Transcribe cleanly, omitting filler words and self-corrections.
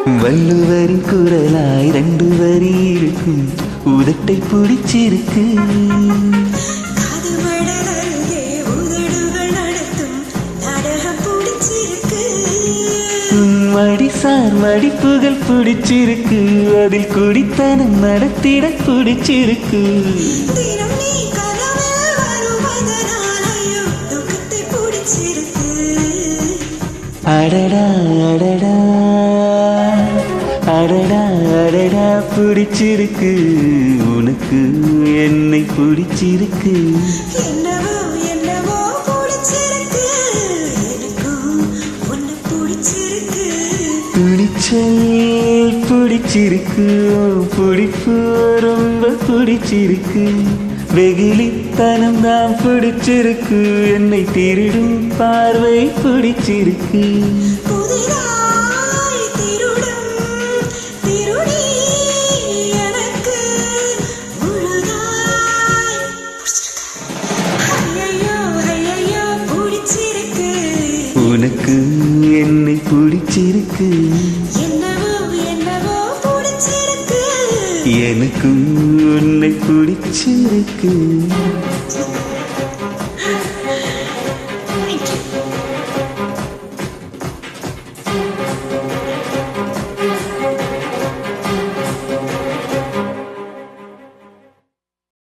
வள்ளுவரின் குரலாய் 2 வரி இருக்கும், உதட்டை பிடிச்சிருக்கு. மடிசார் மடிப்புகள் பிடிச்சிருக்கு, அதில் குடித்தனம் நடத்திட பிடிச்சிருக்கு. அடடா அடடா அடடா அடடா பிடிச்சிருக்கு, உனக்கு என்னை பிடிச்சிருக்கு. துணிச்சல் பிடிச்சிருக்கு, பிடிப்பு ரொம்ப பிடிச்சிருக்கு. வெகுளித்தனம் தான் பிடிச்சிருக்கு, என்னை திருடும் பார்வை பிடிச்சிருக்கு. உனக்கு என்னை பிடிச்சிருக்கு, எனக்கும் உன்னை பிடிச்சிருக்கு.